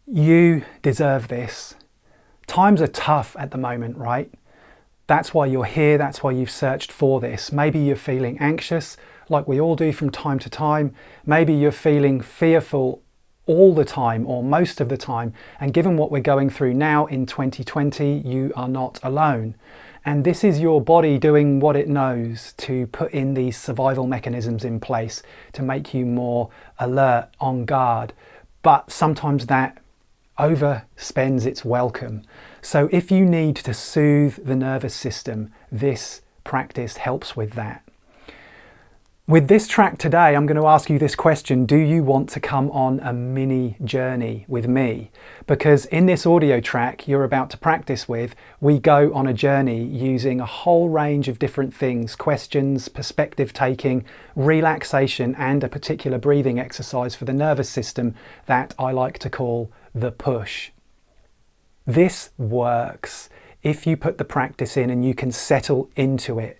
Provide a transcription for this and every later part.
You deserve this. Times are tough at the moment, right? That's why you're here. That's why you've searched for this. Maybe you're feeling anxious, like we all do from time to time. Maybe you're feeling fearful all the time or most of the time. And given what we're going through now in 2020, you are not alone. And this is your body doing what it knows to put in these survival mechanisms in place to make you more alert, on guard. But sometimes that overspends its welcome. So if you need to soothe the nervous system, this practice helps with that. With this track today, I'm going to ask you this question: do you want to come on a mini journey with me? Because in this audio track you're about to practice with, we go on a journey using a whole range of different things: questions, perspective taking, relaxation, and a particular breathing exercise for the nervous system that I like to call the push. This works if you put the practice in and you can settle into it.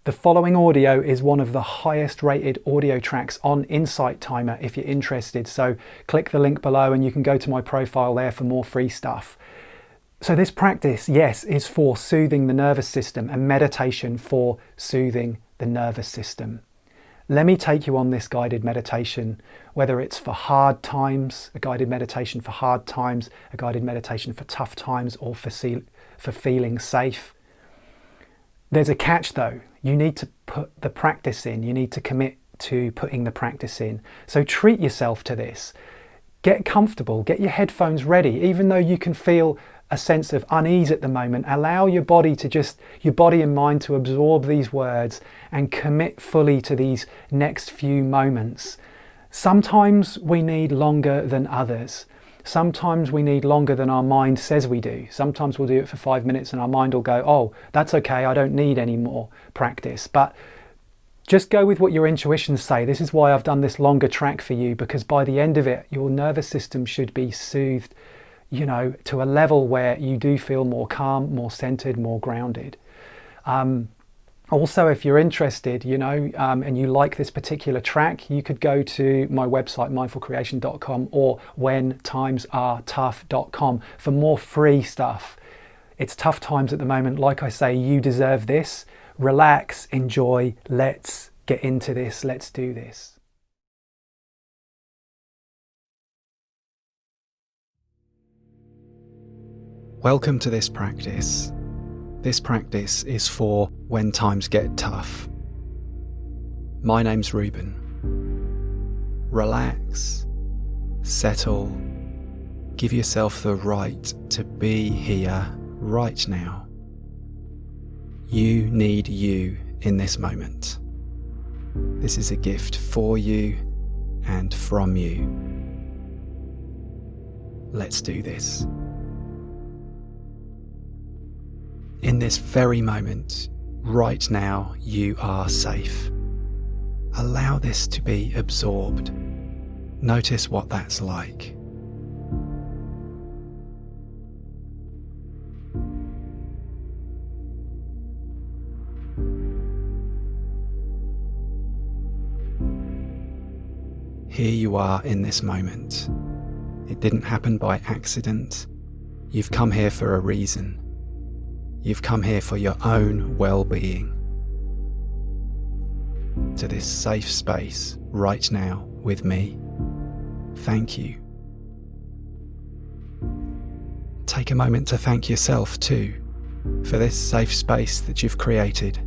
The following audio is one of the highest rated audio tracks on Insight Timer if you're interested. So click the link below and you can go to my profile there for more free stuff. So this practice, yes, is for soothing the nervous system, a meditation for soothing the nervous system. Let me take you on this guided meditation, whether it's for hard times, a guided meditation for hard times, a guided meditation for tough times, or for feeling safe. There's a catch though. You need to put the practice in. You need to commit to putting the practice in. So treat yourself to this. Get comfortable, get your headphones ready. Even though you can feel a sense of unease at the moment, allow your body and mind to absorb these words and commit fully to these next few moments. Sometimes we need longer than others. Sometimes we need longer than our mind says we do. Sometimes we'll do it for 5 minutes and our mind will go, oh, that's okay, I don't need any more practice. But just go with what your intuitions say. This is why I've done this longer track for you, because by the end of it, your nervous system should be soothed, to a level where you do feel more calm, more centered, more grounded. Also, if you're interested, and you like this particular track, you could go to my website, mindfulcreation.com, or whentimesaretough.com for more free stuff. It's tough times at the moment. Like I say, you deserve this. Relax, enjoy. Let's get into this. Let's do this. Welcome to this practice. This practice is for when times get tough. My name's Reuben. Relax, settle, give yourself the right to be here right now. You need you in this moment. This is a gift for you and from you. Let's do this. In this very moment, right now, you are safe. Allow this to be absorbed. Notice what that's like. Here you are in this moment. It didn't happen by accident. You've come here for a reason. You've come here for your own well-being. To this safe space right now with me. Thank you. Take a moment to thank yourself too for this safe space that you've created.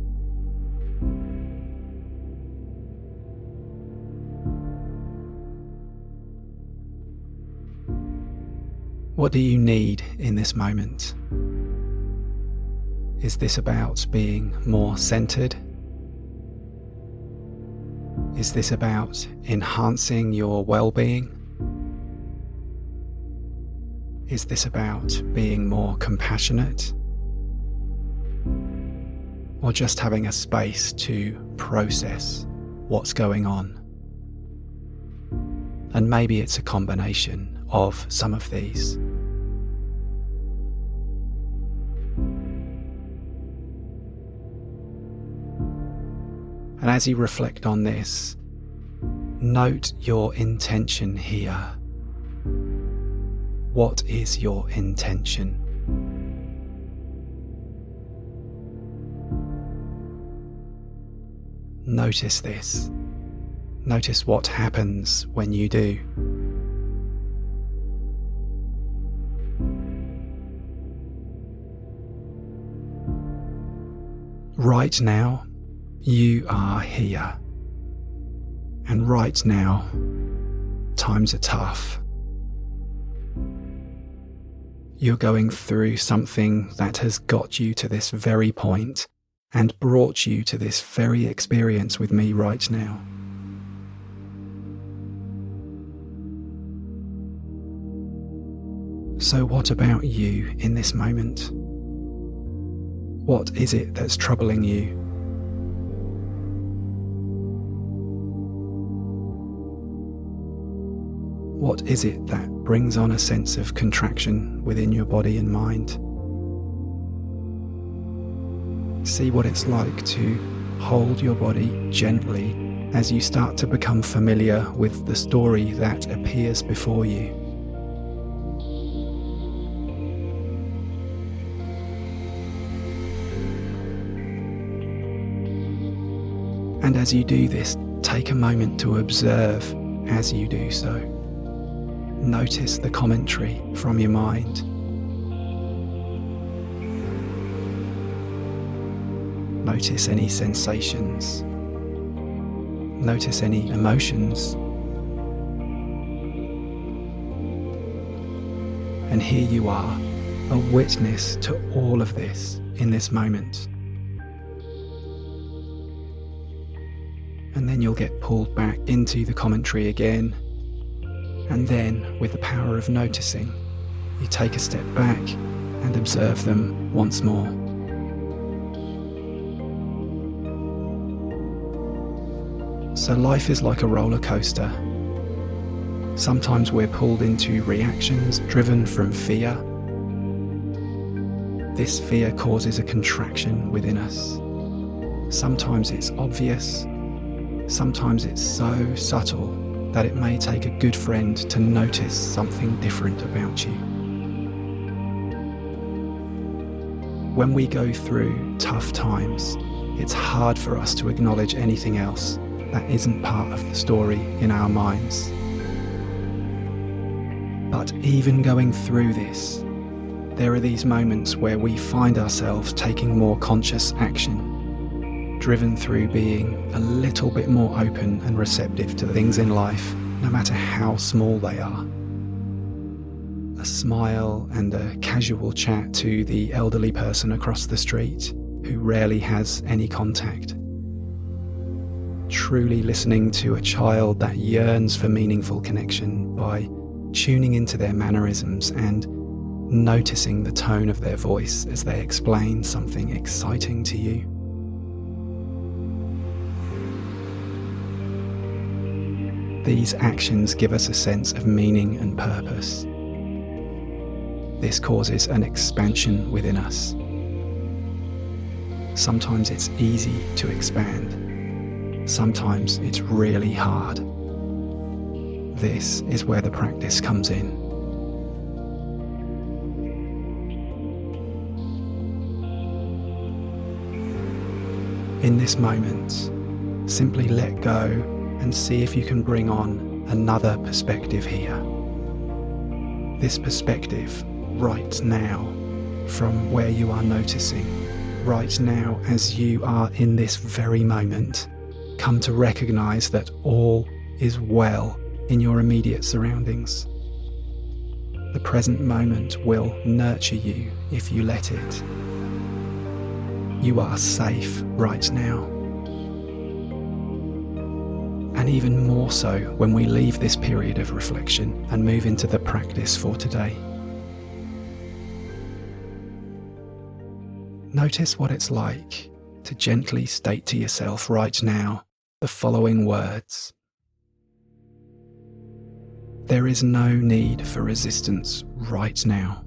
What do you need in this moment? Is this about being more centered? Is this about enhancing your well-being? Is this about being more compassionate? Or just having a space to process what's going on? And maybe it's a combination of some of these. And as you reflect on this, note your intention here. What is your intention? Notice this. Notice what happens when you do. Right now, you are here. And right now, times are tough. You're going through something that has got you to this very point and brought you to this very experience with me right now. So what about you in this moment? What is it that's troubling you? What is it that brings on a sense of contraction within your body and mind? See what it's like to hold your body gently as you start to become familiar with the story that appears before you. And as you do this, take a moment to observe as you do so. Notice the commentary from your mind. Notice any sensations. Notice any emotions. And here you are, a witness to all of this in this moment. And then you'll get pulled back into the commentary again. And then, with the power of noticing, you take a step back and observe them once more. So life is like a roller coaster. Sometimes we're pulled into reactions driven from fear. This fear causes a contraction within us. Sometimes it's obvious. Sometimes it's so subtle that it may take a good friend to notice something different about you. When we go through tough times, it's hard for us to acknowledge anything else that isn't part of the story in our minds. But even going through this, there are these moments where we find ourselves taking more conscious action, driven through being a little bit more open and receptive to the things in life, no matter how small they are. A smile and a casual chat to the elderly person across the street who rarely has any contact. Truly listening to a child that yearns for meaningful connection by tuning into their mannerisms and noticing the tone of their voice as they explain something exciting to you. These actions give us a sense of meaning and purpose. This causes an expansion within us. Sometimes it's easy to expand. Sometimes it's really hard. This is where the practice comes in. In this moment, simply let go and see if you can bring on another perspective here. This perspective right now, from where you are noticing, right now as you are in this very moment, come to recognize that all is well in your immediate surroundings. The present moment will nurture you if you let it. You are safe right now. And even more so when we leave this period of reflection and move into the practice for today. Notice what it's like to gently state to yourself right now the following words. There is no need for resistance right now.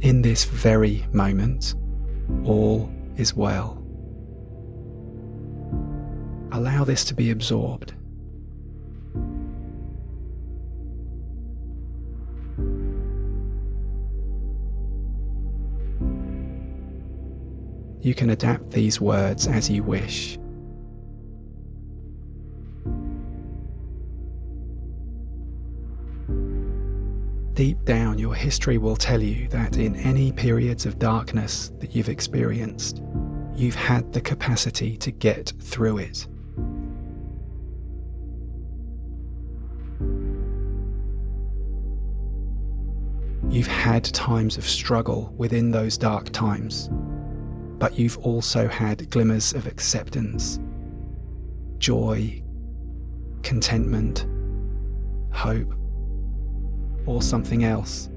In this very moment, all is well. Allow this to be absorbed You can adapt these words as you wish. Deep down, your history will tell you that in any periods of darkness that you've experienced, you've had the capacity to get through it. You've had times of struggle within those dark times, but you've also had glimmers of acceptance, joy, contentment, hope, or something else,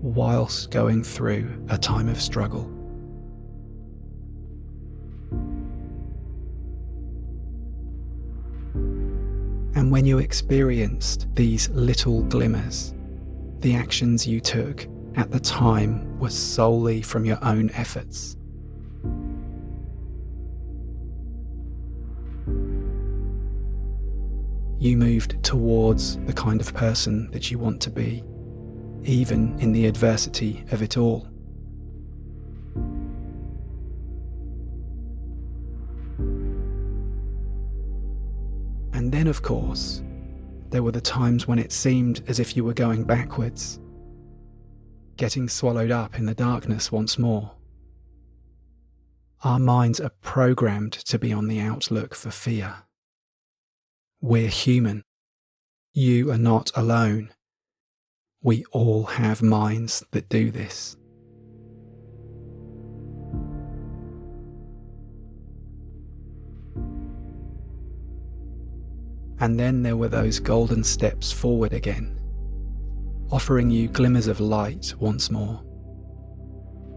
whilst going through a time of struggle. And when you experienced these little glimmers, the actions you took at the time were solely from your own efforts. You moved towards the kind of person that you want to be, even in the adversity of it all. And then, of course, there were the times when it seemed as if you were going backwards, getting swallowed up in the darkness once more. Our minds are programmed to be on the outlook for fear. We're human. You are not alone. We all have minds that do this. And then there were those golden steps forward again, offering you glimmers of light once more.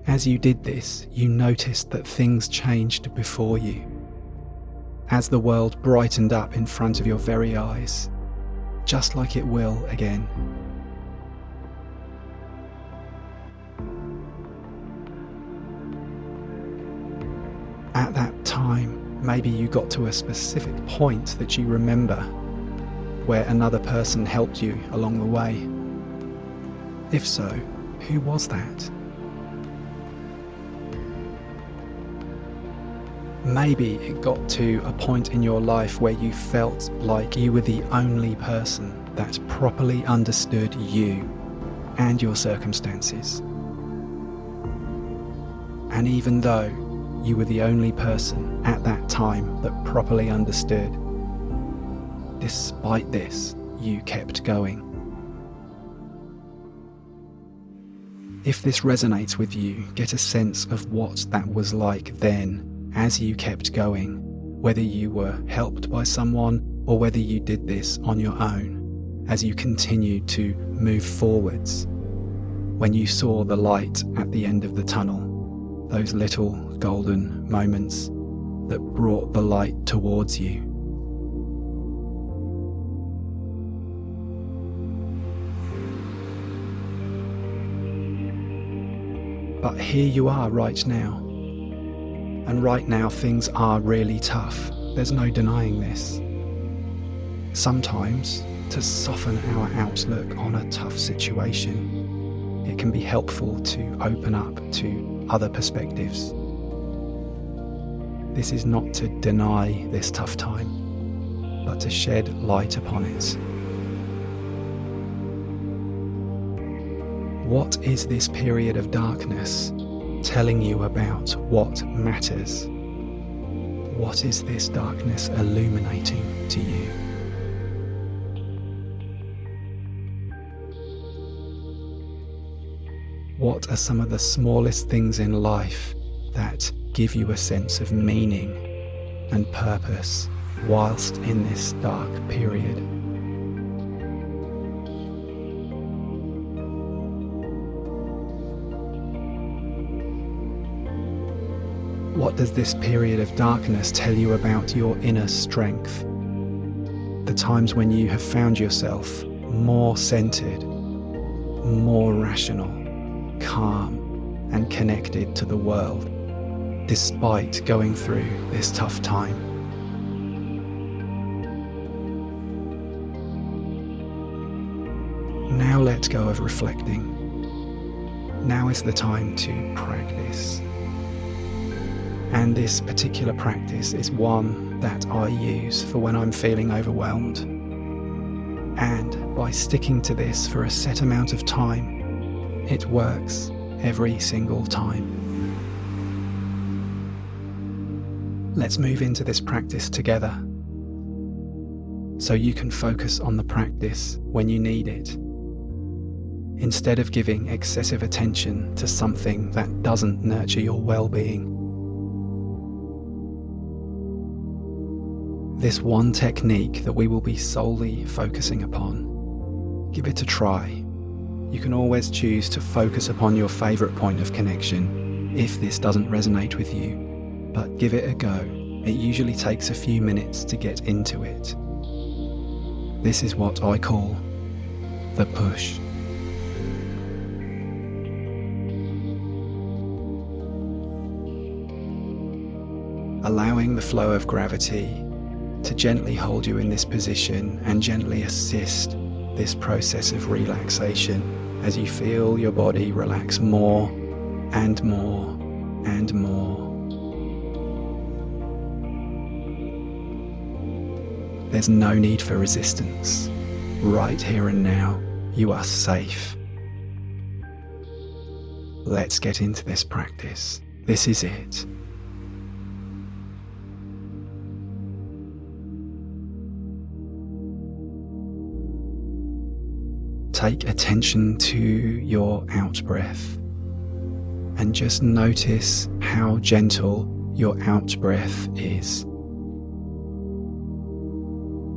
As you did this, you noticed that things changed before you, as the world brightened up in front of your very eyes, just like it will again. At that time, maybe you got to a specific point that you remember, where another person helped you along the way. If so, who was that? Maybe it got to a point in your life where you felt like you were the only person that properly understood you and your circumstances. And even though you were the only person at that time that properly understood, despite this, you kept going. If this resonates with you, get a sense of what that was like then, as you kept going, whether you were helped by someone or whether you did this on your own, as you continued to move forwards, when you saw the light at the end of the tunnel, those little golden moments that brought the light towards you. But here you are right now. And right now things are really tough. There's no denying this. Sometimes, to soften our outlook on a tough situation, it can be helpful to open up to other perspectives. This is not to deny this tough time, but to shed light upon it. What is this period of darkness telling you about what matters? What is this darkness illuminating to you? What are some of the smallest things in life that give you a sense of meaning and purpose whilst in this dark period? What does this period of darkness tell you about your inner strength? The times when you have found yourself more centered, more rational, calm, and connected to the world, despite going through this tough time. Now let go of reflecting. Now is the time to practice. And this particular practice is one that I use for when I'm feeling overwhelmed. And by sticking to this for a set amount of time, it works every single time. Let's move into this practice together, so you can focus on the practice when you need it, instead of giving excessive attention to something that doesn't nurture your well-being. This one technique that we will be solely focusing upon, give it a try. You can always choose to focus upon your favourite point of connection if this doesn't resonate with you, but give it a go. It usually takes a few minutes to get into it. This is what I call the push. Allowing the flow of gravity to gently hold you in this position and gently assist this process of relaxation as you feel your body relax more and more and more. There's no need for resistance. Right here and now, you are safe. Let's get into this practice. This is it. Take attention to your out-breath and just notice how gentle your out-breath is.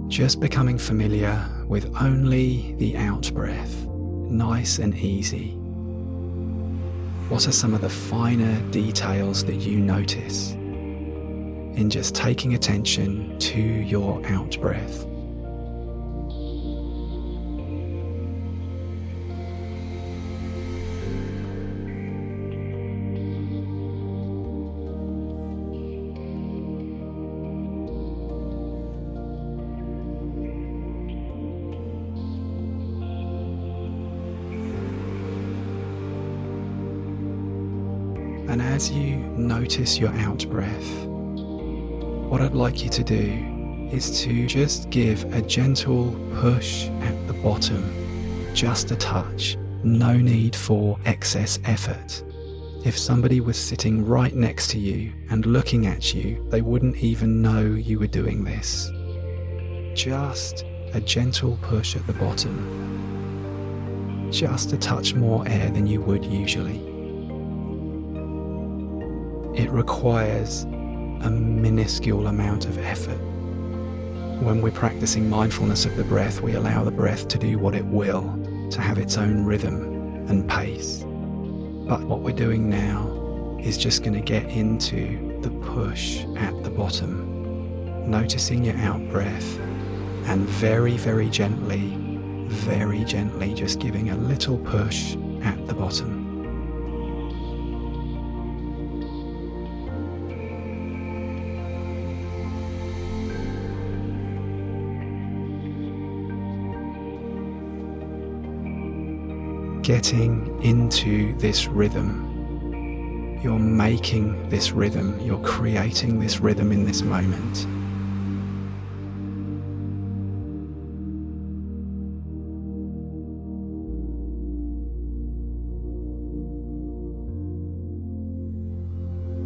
Just becoming familiar with only the out-breath, nice and easy. What are some of the finer details that you notice in just taking attention to your out-breath? And as you notice your out-breath, what I'd like you to do is to just give a gentle push at the bottom, just a touch, no need for excess effort. If somebody was sitting right next to you and looking at you, they wouldn't even know you were doing this. Just a gentle push at the bottom, just a touch more air than you would usually. It requires a minuscule amount of effort. When we're practicing mindfulness of the breath, we allow the breath to do what it will, to have its own rhythm and pace. But what we're doing now is just going to get into the push at the bottom, noticing your out-breath and very, very gently just giving a little push at the bottom. Getting into this rhythm. You're making this rhythm. You're creating this rhythm in this moment.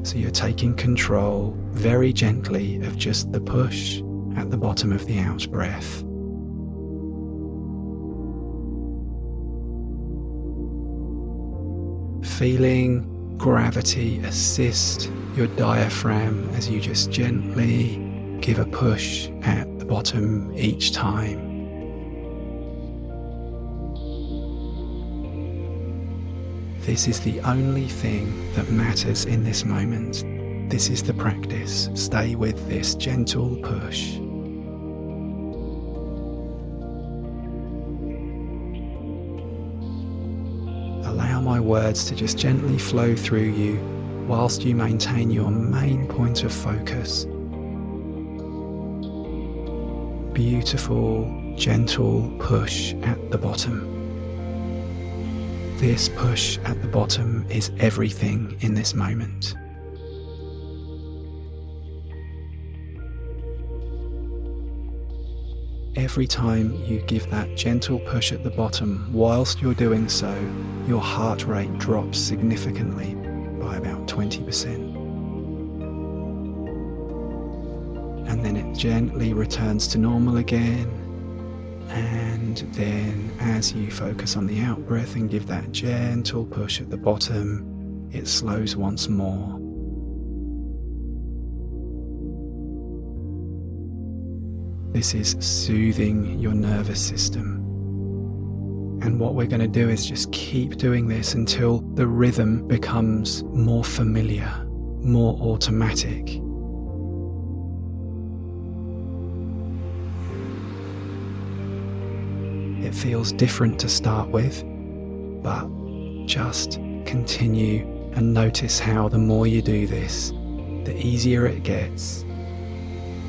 So you're taking control very gently of just the push at the bottom of the out-breath. Feeling gravity assist your diaphragm as you just gently give a push at the bottom each time. This is the only thing that matters in this moment. This is the practice. Stay with this gentle push. Allow my words to just gently flow through you whilst you maintain your main point of focus. Beautiful, gentle push at the bottom. This push at the bottom is everything in this moment. every time you give that gentle push at the bottom, whilst you're doing so, your heart rate drops significantly by about 20%. And then it gently returns to normal again. And then as you focus on the out-breath and give that gentle push at the bottom, it slows once more. This is soothing your nervous system. And what we're going to do is just keep doing this until the rhythm becomes more familiar, more automatic. It feels different to start with, but just continue and notice how the more you do this, the easier it gets.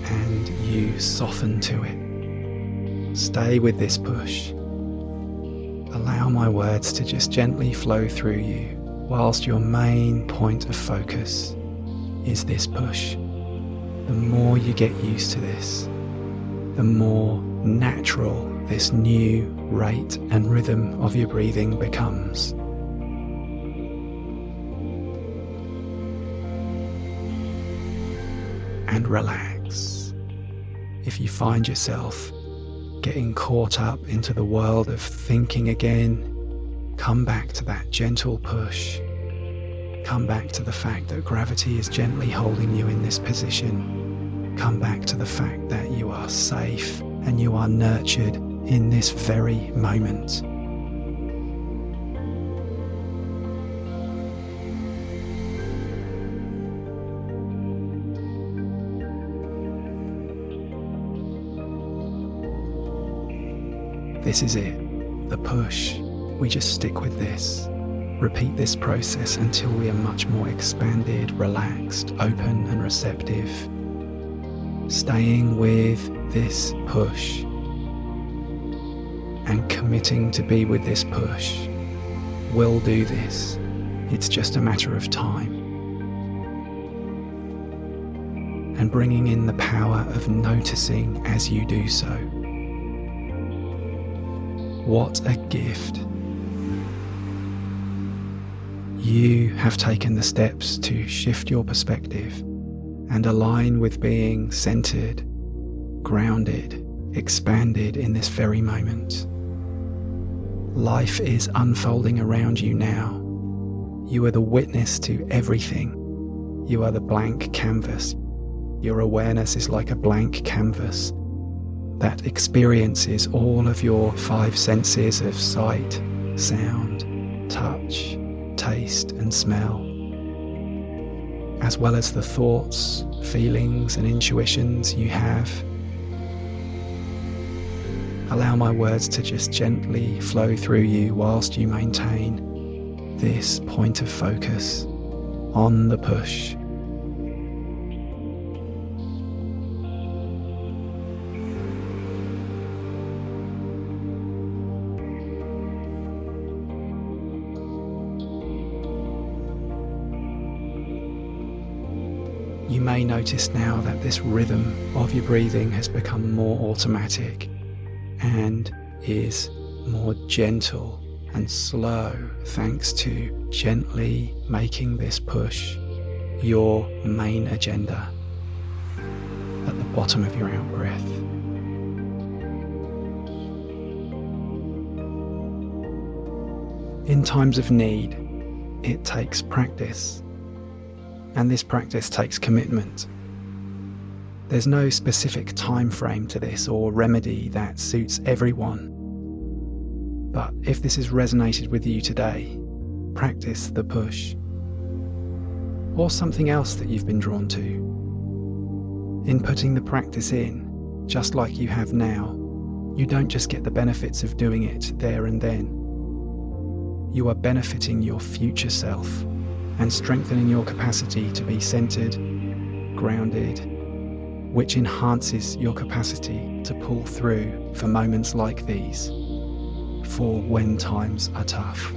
And you soften to it. Stay with this push. Allow my words to just gently flow through you, whilst your main point of focus is this push. The more you get used to this, the more natural this new rate and rhythm of your breathing becomes. And relax. If you find yourself getting caught up into the world of thinking again, come back to that gentle push. Come back to the fact that gravity is gently holding you in this position. Come back to the fact that you are safe and you are nurtured in this very moment. This is it, the push. We just stick with this. Repeat this process until we are much more expanded, relaxed, open and receptive. Staying with this push and committing to be with this push. We'll do this. It's just a matter of time. And bringing in the power of noticing as you do so. What a gift. You have taken the steps to shift your perspective and align with being centered, grounded, expanded in this very moment. Life is unfolding around you now. You are the witness to everything. You are the blank canvas. Your awareness is like a blank canvas that experiences all of your 5 senses of sight, sound, touch, taste and smell, as well as the thoughts, feelings and intuitions you have. Allow my words to just gently flow through you whilst you maintain this point of focus on the push. You may notice now that this rhythm of your breathing has become more automatic and is more gentle and slow, thanks to gently making this push your main agenda at the bottom of your out-breath. In times of need, it takes practice. And this practice takes commitment. There's no specific time frame to this or remedy that suits everyone. But if this has resonated with you today, practice the push. Or something else that you've been drawn to. In putting the practice in, just like you have now, you don't just get the benefits of doing it there and then. You are benefiting your future self and strengthening your capacity to be centered, grounded, which enhances your capacity to pull through for moments like these, for when times are tough.